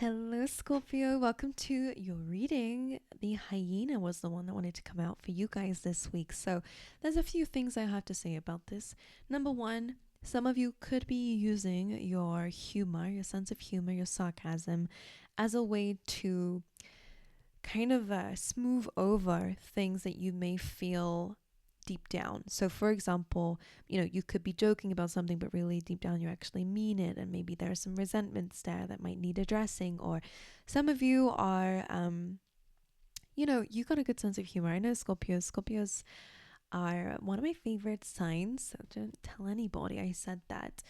Hello, Scorpio. Welcome to your reading. The hyena was the one that wanted to come out for you guys this week. So, there's a few things I have to say about this. Number one, some of you could be using your humor, your sense of humor, your sarcasm as a way to kind of smooth over things that you may feel deep down. So, for example, you could be joking about something, but really deep down you actually mean it, and maybe there's some resentments there that might need addressing. Or some of you are, you got a good sense of humor. I know Scorpios are one of my favorite signs. So don't tell anybody I said that.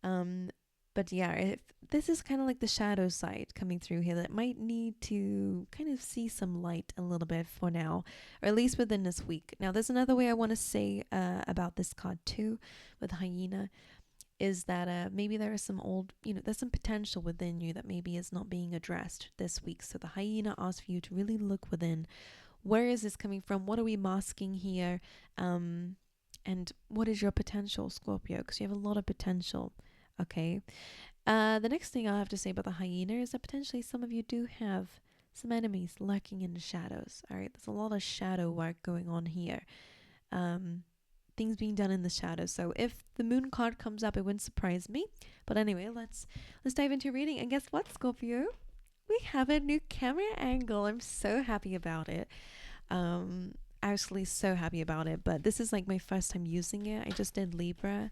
Um, but yeah, if this is kind of like the shadow side coming through here that might need to kind of see some light a little bit for now, or at least within this week. Now, there's another way I want to say about this card too, with hyena, is that maybe there is some old, there's some potential within you that maybe is not being addressed this week. So the hyena asks for you to really look within. Where is this coming from? What are we masking here? And what is your potential, Scorpio? Because you have a lot of potential. Okay. The next thing I'll have to say about the hyena is that potentially some of you do have some enemies lurking in the shadows. All right. There's a lot of shadow work going on here. Things being done in the shadows. So if the moon card comes up, it wouldn't surprise me. But anyway, let's dive into reading. And guess what, Scorpio? We have a new camera angle. I'm so happy about it. Actually so happy about it. But this is like my first time using it. I just did Libra.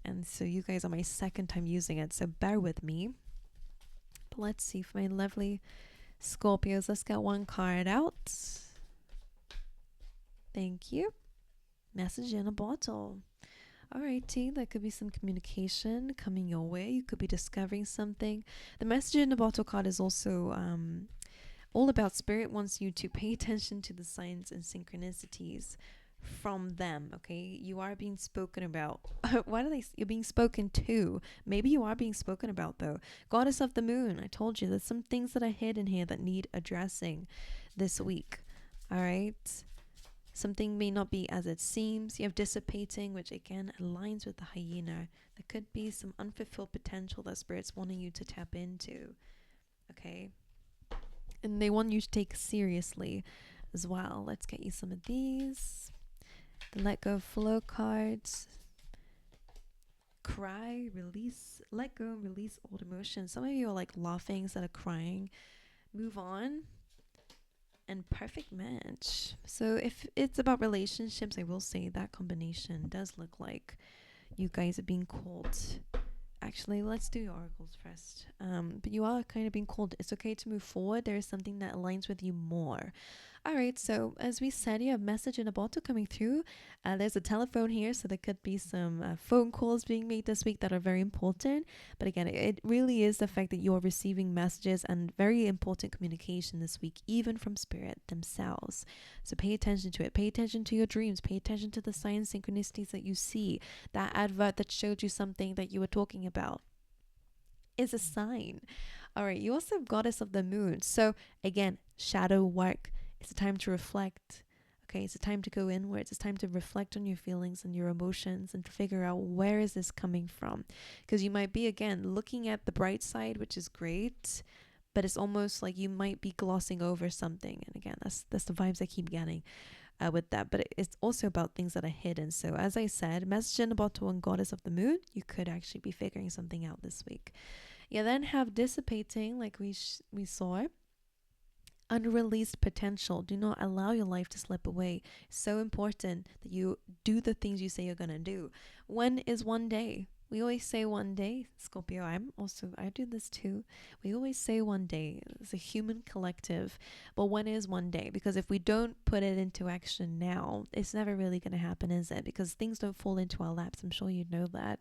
And so you guys are my second time using it. So bear with me. But let's see, for my lovely Scorpios, let's get one card out. Thank you. Message in a bottle. Alrighty, that could be some communication coming your way. You could be discovering something. The message in the bottle card is also all about spirit wants you to pay attention to the signs and synchronicities from them. Okay, you are being spoken about. Why do they? You're being spoken to. Maybe you are being spoken about though. Goddess of the moon. I told you there's some things that are hidden here that need addressing this week. All right. Something may not be as it seems. You have dissipating, which again aligns with the hyena. There could be some unfulfilled potential that spirit's wanting you to tap into. Okay. And they want you to take seriously as well. Let's get you some of these. The let go flow cards. Cry, release, let go, release old emotions. Some of you are like laughing instead of crying. Move on. And perfect match. So if it's about relationships, I will say that combination does look like you guys are being called. Actually, let's do your oracles first. But you are kind of being called. It's okay to move forward. There is something that aligns with you more. All right, so as we said, you have a message in a bottle coming through. There's a telephone here, so there could be some phone calls being made this week that are very important. But again, it really is the fact that you're receiving messages and very important communication this week, even from spirit themselves. So pay attention to it. Pay attention to your dreams. Pay attention to the signs, synchronicities that you see. That advert that showed you something that you were talking about is a sign. All right, you also have Goddess of the Moon. So again, shadow work. It's a time to reflect. Okay, it's a time to go inwards. It's time to reflect on your feelings and your emotions and to figure out where is this coming from. Because you might be, again, looking at the bright side, which is great, but it's almost like you might be glossing over something. And again, that's the vibes I keep getting with that. But it's also about things that are hidden. So as I said, message in a bottle and Goddess of the Moon, you could actually be figuring something out this week. You then have dissipating, like we saw. Unreleased potential. Do not allow your life to slip away. So important that you do the things you say you're gonna do. When is one day? We always say one day, Scorpio. I do this too. We always say one day. It's a human collective. But when is one day? Because if we don't put it into action now, it's never really going to happen, is it? Because things don't fall into our laps. I'm sure you know that.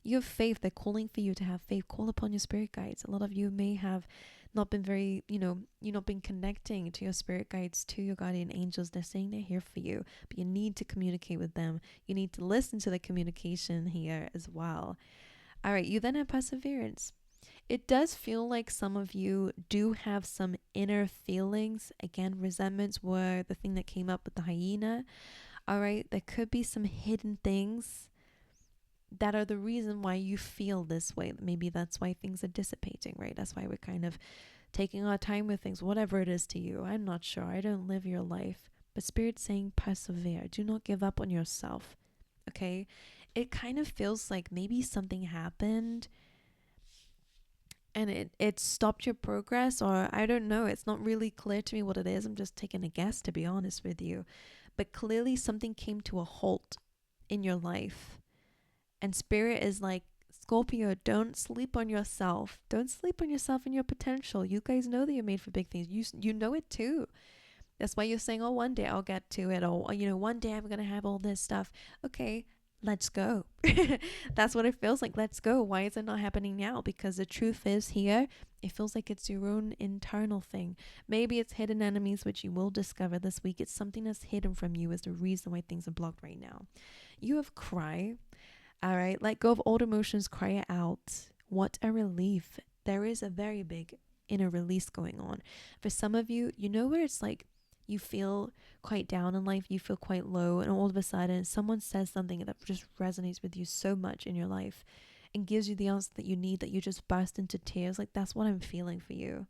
You have faith. They're calling for you to have faith. Call upon your spirit guides. A lot of you may have not been very, you've not been connecting to your spirit guides, to your guardian angels. They're saying they're here for you, but you need to communicate with them. You need to listen to the communication here as well. All right, you then have perseverance. It does feel like some of you do have some inner feelings. Again, resentments were the thing that came up with the hyena. All right, there could be some hidden things that are the reason why you feel this way. Maybe that's why things are dissipating, right? That's why we're kind of taking our time with things, whatever it is to you. I'm not sure. I don't live your life. But Spirit's saying persevere. Do not give up on yourself. Okay? It kind of feels like maybe something happened and it stopped your progress, or I don't know. It's not really clear to me what it is. I'm just taking a guess, to be honest with you. But clearly something came to a halt in your life. And Spirit is like, Scorpio, don't sleep on yourself. Don't sleep on yourself and your potential. You guys know that you're made for big things. You know it too. That's why you're saying, oh, one day I'll get to it. Or, one day I'm going to have all this stuff. Okay, let's go. That's what it feels like. Let's go. Why is it not happening now? Because the truth is here, it feels like it's your own internal thing. Maybe it's hidden enemies, which you will discover this week. It's something that's hidden from you is the reason why things are blocked right now. You have cry. All right, let go of old emotions, cry it out. What a relief. There is a very big inner release going on. For some of you, where it's like you feel quite down in life, you feel quite low, and all of a sudden someone says something that just resonates with you so much in your life and gives you the answer that you need, that you just burst into tears. Like, that's what I'm feeling for you.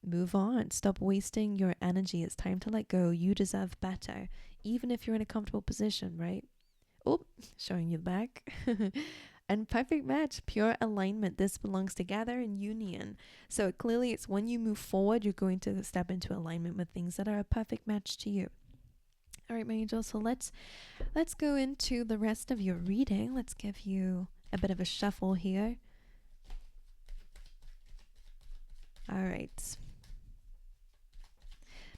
Move on. Stop wasting your energy. It's time to let go. You deserve better, even if you're in a comfortable position, right? Oh, showing you the back. And perfect match, pure alignment. This belongs together in union. So clearly it's when you move forward, you're going to step into alignment with things that are a perfect match to you. All right, my angels. So let's go into the rest of your reading. Let's give you a bit of a shuffle here. All right.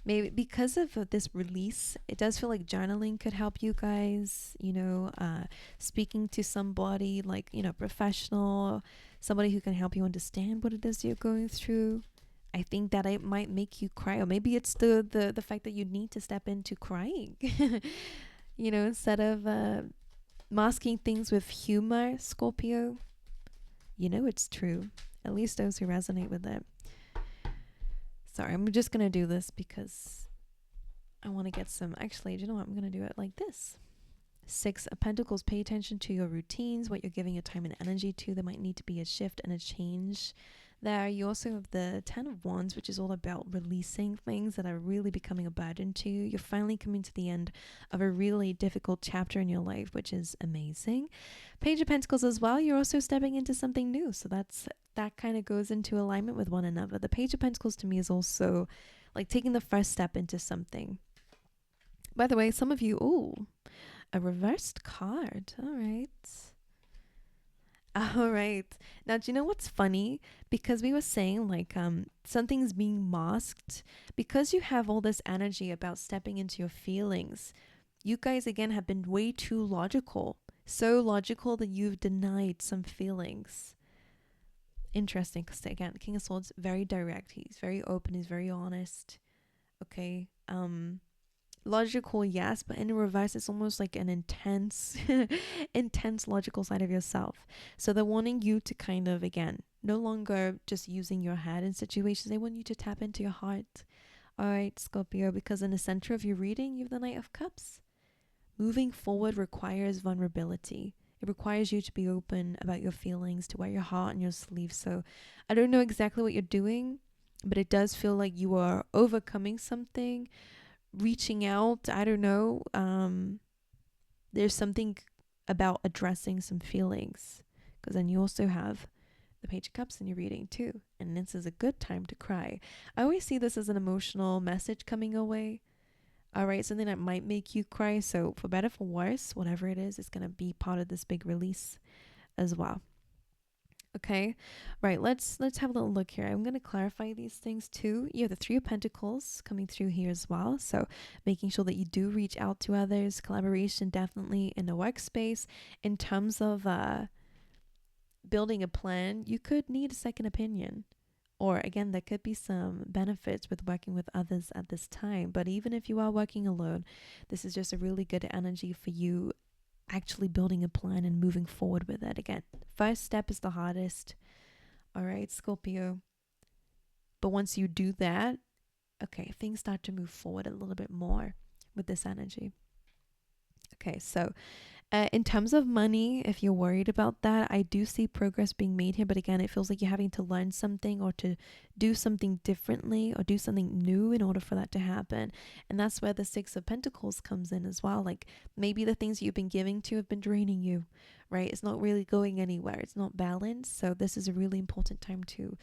Maybe because of this release, it does feel like journaling could help you guys, speaking to somebody like, professional, somebody who can help you understand what it is you're going through. I think that it might make you cry, or maybe it's the fact that you need to step into crying, instead of masking things with humor, Scorpio. It's true. At least those who resonate with it. Sorry, I'm just going to do this because I want to get some... Actually, do you know what? I'm going to do it like this. 6 of Pentacles. Pay attention to your routines, what you're giving your time and energy to. There might need to be a shift and a change there. You also have the 10 of Wands, which is all about releasing things that are really becoming a burden to you. You're finally coming to the end of a really difficult chapter in your life, which is amazing. Page of Pentacles as well. You're also stepping into something new. So that kind of goes into alignment with one another. The Page of Pentacles to me is also like taking the first step into something. By the way, some of you, a reversed card. All right. All right. Now, do you know what's funny? Because we were saying like something's being masked. Because you have all this energy about stepping into your feelings, you guys again have been way too logical. So logical that you've denied some feelings. Interesting, because again, King of Swords, very direct. He's very open. He's very honest. Okay. Logical, yes, but in reverse, it's almost like an intense logical side of yourself. So they're wanting you to kind of, again, no longer just using your head in situations. They want you to tap into your heart. All right, Scorpio, because in the center of your reading, you have the Knight of Cups. Moving forward requires vulnerability. It requires you to be open about your feelings, to wear your heart on your sleeve. So I don't know exactly what you're doing, but it does feel like you are overcoming something, reaching out. I don't know. There's something about addressing some feelings, because then you also have the Page of Cups in your reading too, and this is a good time to cry. I always see this as an emotional message coming away. All right, something that might make you cry. So for better, for worse, whatever it is, it's going to be part of this big release as well. Okay, right, let's have a little look here. I'm going to clarify these things too. You have the 3 of Pentacles coming through here as well. So making sure that you do reach out to others. Collaboration definitely in the workspace. In terms of building a plan, you could need a second opinion. Or again, there could be some benefits with working with others at this time. But even if you are working alone, this is just a really good energy for you actually building a plan and moving forward with it. Again, first step is the hardest. All right, Scorpio. But once you do that, okay, things start to move forward a little bit more with this energy. Okay, so In terms of money, if you're worried about that, I do see progress being made here. But again, it feels like you're having to learn something or to do something differently or do something new in order for that to happen. And that's where the Six of Pentacles comes in as well. Like maybe the things you've been giving to have been draining you, right? It's not really going anywhere. It's not balanced. So this is a really important time to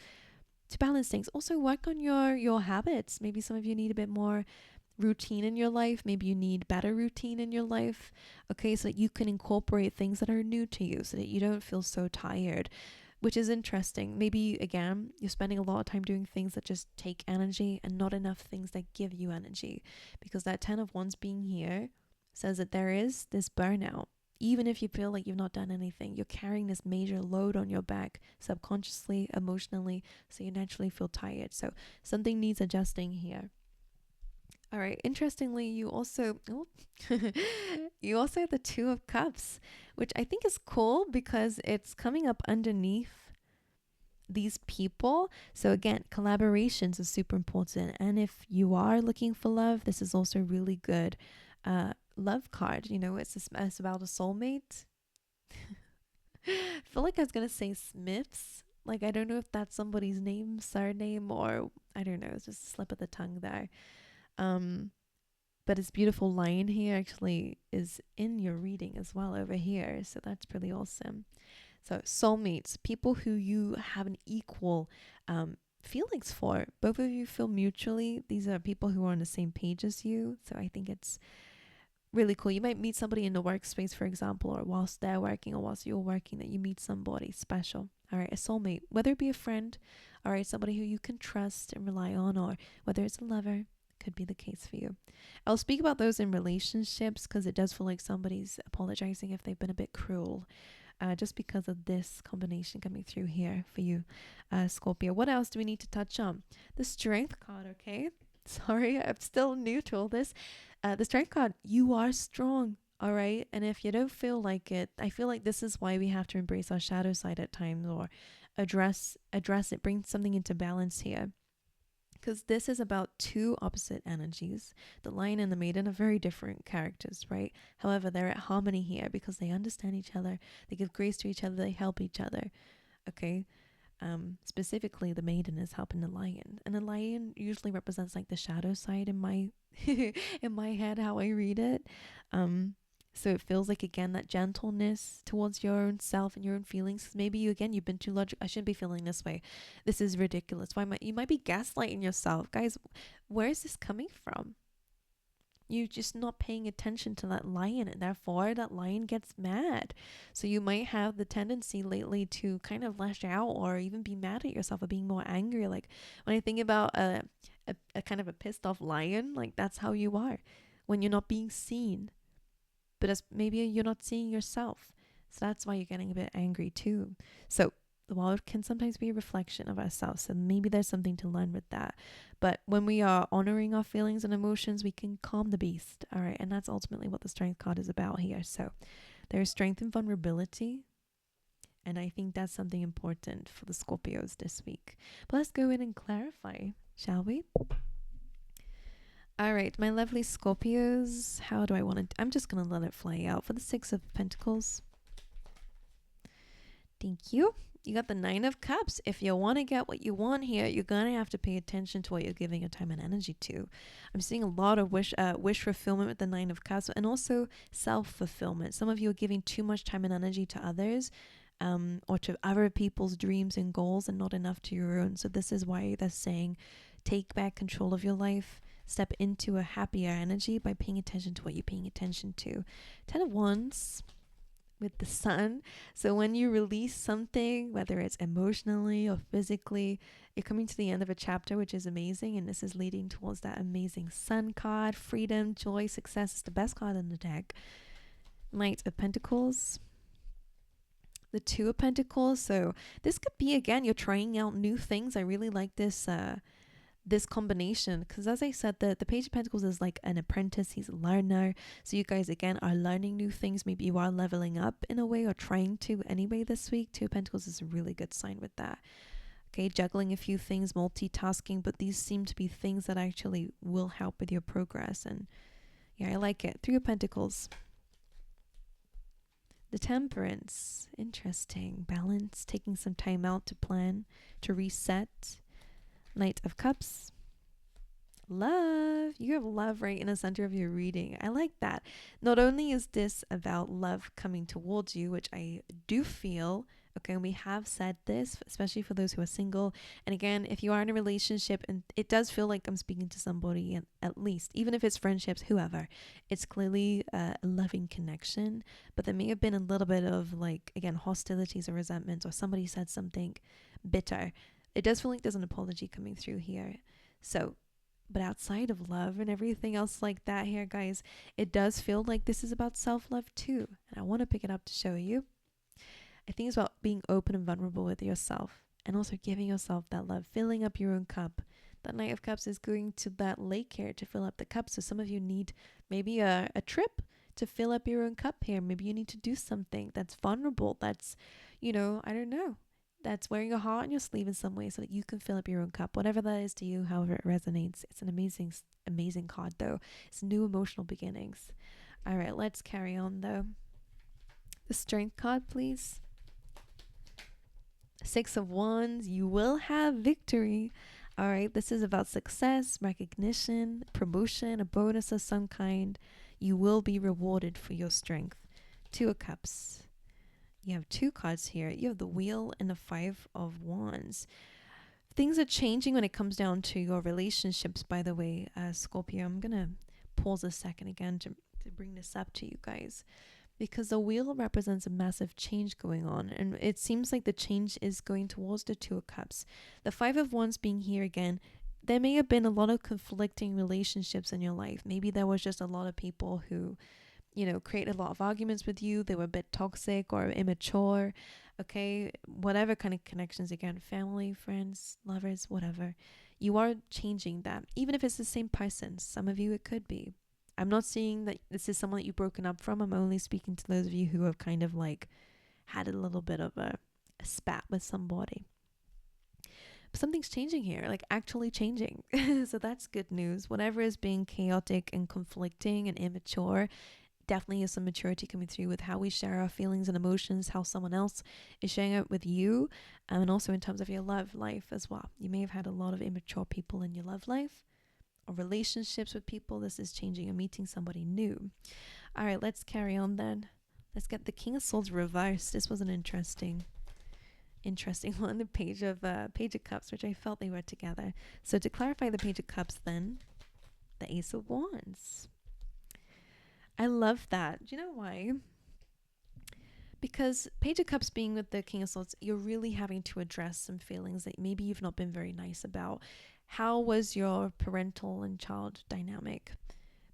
balance things. Also work on your habits. Maybe some of you need a bit more routine in your life. Maybe you need better routine in your life. Okay, so that you can incorporate things that are new to you so that you don't feel so tired, which is interesting. Maybe again, you're spending a lot of time doing things that just take energy and not enough things that give you energy, because that 10 of Wands being here says that there is this burnout. Even if you feel like you've not done anything, you're carrying this major load on your back subconsciously, emotionally, so you naturally feel tired. So something needs adjusting here. All right. Interestingly, you also you also have the Two of Cups, which I think is cool because it's coming up underneath these people. So again, collaborations is super important. And if you are looking for love, this is also really good love card. You know, it's about a soulmate. I feel like I was gonna say Smiths. Like I don't know if that's somebody's name, surname, or I don't know. It's just a slip of the tongue there. Um, but this beautiful line here actually is in your reading as well over here. So that's pretty awesome. So soulmates, people who you have an equal feelings for. Both of you feel mutually. These are people who are on the same page as you. So I think it's really cool. You might meet somebody in the workspace, for example, or whilst they're working or whilst you're working, that you meet somebody special. All right, a soulmate, whether it be a friend, all right, somebody who you can trust and rely on, or whether it's a lover, could be the case for you. I'll speak about those in relationships because it does feel like somebody's apologizing if they've been a bit cruel, just because of this combination coming through here for you, Scorpio. What else do we need to touch on? The Strength card, okay? Sorry, I'm still new to all this. The Strength card, you are strong, all right? And if you don't feel like it, I feel like this is why we have to embrace our shadow side at times, or address it, bring something into balance here. Because this is about two opposite energies. The lion and the maiden are very different characters, right? However, they're at harmony here because they understand each other, they give grace to each other, they help each other. Okay. Specifically, the maiden is helping the lion, and the lion usually represents like the shadow side in my in my head, how I read it. So it feels like, again, that gentleness towards your own self and your own feelings. Maybe you've been too logical. I shouldn't be feeling this way. This is ridiculous. You might be gaslighting yourself, guys. Where is this coming from? You're just not paying attention to that lion, and therefore that lion gets mad. So you might have the tendency lately to kind of lash out or even be mad at yourself or being more angry. Like when I think about a kind of a pissed off lion, like that's how you are when you're not being seen, but as maybe you're not seeing yourself. So that's why you're getting a bit angry too. So the world can sometimes be a reflection of ourselves. So maybe there's something to learn with that. But when we are honoring our feelings and emotions, we can calm the beast. All right. And that's ultimately what the Strength card is about here. So there's strength and vulnerability. And I think that's something important for the Scorpios this week. But let's go in and clarify, shall we? All right, my lovely Scorpios, how do I want to... I'm just going to let it fly out for the Six of Pentacles. Thank you. You got the Nine of Cups. If you want to get what you want here, you're going to have to pay attention to what you're giving your time and energy to. I'm seeing a lot of wish fulfillment with the Nine of Cups, and also self-fulfillment. Some of you are giving too much time and energy to others, or to other people's dreams and goals, and not enough to your own. So this is why they're saying take back control of your life. Step into a happier energy by paying attention to what you're paying attention to. 10 of Wands with the Sun. So when you release something, whether it's emotionally or physically, you're coming to the end of a chapter, which is amazing. And this is leading towards that amazing Sun card. Freedom, joy, success is the best card in the deck. Knight of Pentacles. The Two of Pentacles. So this could be, again, you're trying out new things. I really like this this combination, because as I said, the Page of Pentacles is like an apprentice. He's a learner. So you guys, again, are learning new things. Maybe you are leveling up in a way, or trying to anyway this week. Two of Pentacles is a really good sign with that. Okay, juggling a few things, multitasking, but these seem to be things that actually will help with your progress. And yeah, I like it. Three of Pentacles. The Temperance, interesting. Balance, taking some time out to plan, to reset. Knight of Cups, love. You have love right in the center of your reading. I like that. Not only is this about love coming towards you, which I do feel, okay, and we have said this, especially for those who are single. And again, if you are in a relationship and it does feel like I'm speaking to somebody, and at least, even if it's friendships, whoever, it's clearly a loving connection. But there may have been a little bit of, like, again, hostilities or resentments, or somebody said something bitter. It does feel like there's an apology coming through here. So, but outside of love and everything else like that here, guys, it does feel like this is about self-love too. And I want to pick it up to show you. I think it's about being open and vulnerable with yourself, and also giving yourself that love, filling up your own cup. That Knight of Cups is going to that lake here to fill up the cup. So some of you need maybe a trip to fill up your own cup here. Maybe you need to do something that's vulnerable. That's, I don't know. That's wearing your heart on your sleeve in some way so that you can fill up your own cup. Whatever that is to you, however it resonates. It's an amazing, amazing card though. It's new emotional beginnings. All right, let's carry on though. The Strength card, please. Six of Wands, you will have victory. All right, this is about success, recognition, promotion, a bonus of some kind. You will be rewarded for your strength. Two of Cups. You have two cards here. You have the Wheel and the Five of Wands. Things are changing when it comes down to your relationships, by the way, Scorpio. I'm going to pause a second again to bring this up to you guys, because the Wheel represents a massive change going on, and it seems like the change is going towards the Two of Cups. The Five of Wands being here again, there may have been a lot of conflicting relationships in your life. Maybe there was just a lot of people who create a lot of arguments with you. They were a bit toxic or immature. Okay, whatever kind of connections, again, family, friends, lovers, whatever. You are changing that. Even if it's the same person, some of you it could be. I'm not saying that this is someone that you've broken up from. I'm only speaking to those of you who have kind of like had a little bit of a spat with somebody. But something's changing here, like actually changing. So that's good news. Whatever is being chaotic and conflicting and immature, definitely is some maturity coming through with how we share our feelings and emotions, how someone else is sharing it with you, and also in terms of your love life as well. You may have had a lot of immature people in your love life or relationships with people. This is changing and meeting somebody new. All right, let's carry on then. Let's get the King of Swords reversed. This was an interesting one. The Page of Cups, which I felt they were together. So to clarify the Page of Cups then, the Ace of Wands. I love that. Do you know why? Because Page of Cups being with the King of Swords, you're really having to address some feelings that maybe you've not been very nice about. How was your parental and child dynamic?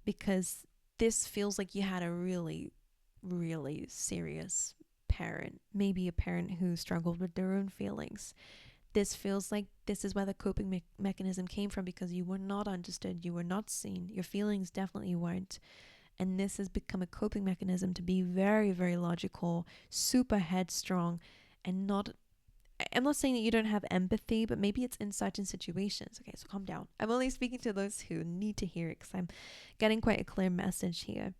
Because this feels like you had a really, really serious parent, maybe a parent who struggled with their own feelings. This feels like this is where the coping mechanism came from, because you were not understood, you were not seen, your feelings definitely weren't. And this has become a coping mechanism to be very, very logical, super headstrong, and I'm not saying that you don't have empathy, but maybe it's in certain situations. Okay, so calm down. I'm only speaking to those who need to hear it, because I'm getting quite a clear message here.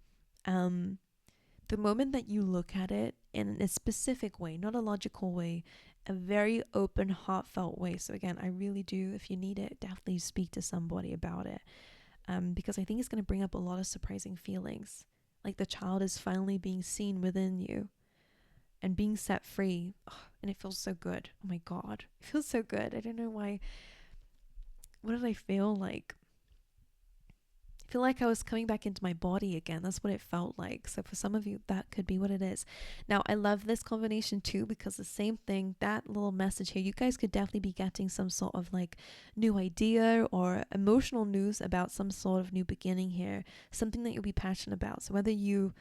The moment that you look at it in a specific way, not a logical way, a very open, heartfelt way. So again, I really do, if you need it, definitely speak to somebody about it. Because I think it's going to bring up a lot of surprising feelings. Like the child is finally being seen within you and being set free. Oh, and it feels so good. Oh my God. It feels so good. I don't know why. What did I feel like? I feel like I was coming back into my body again. That's what it felt like. So for some of you, that could be what it is. Now, I love this combination too, because the same thing, that little message here, you guys could definitely be getting some sort of like new idea or emotional news about some sort of new beginning here, something that you'll be passionate about. So whether you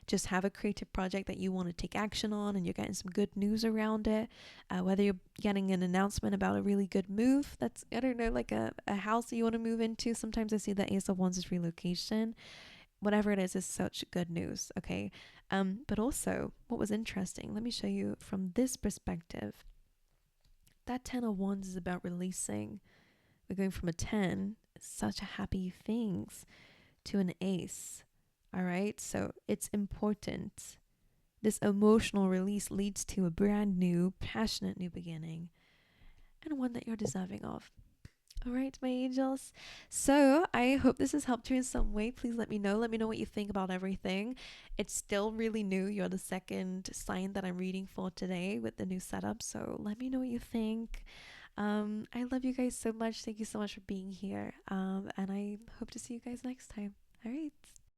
just have a creative project that you want to take action on and you're getting some good news around it, whether you're getting an announcement about a really good move, that's, I don't know, like a house that you want to move into. Sometimes I see that Ace of Wands is relocation. Whatever it is such good news, okay? But also, what was interesting, let me show you from this perspective. That 10 of Wands is about releasing. We're going from a 10, such a happy things, to an ace. All right, so it's important. this emotional release leads to a brand new, passionate new beginning, and one that you're deserving of. All right, my angels. So I hope this has helped you in some way. Please let me know. Let me know what you think about everything. It's still really new. You're the second sign that I'm reading for today with the new setup. So let me know what you think. I love you guys so much. Thank you so much for being here. And I hope to see you guys next time. All right.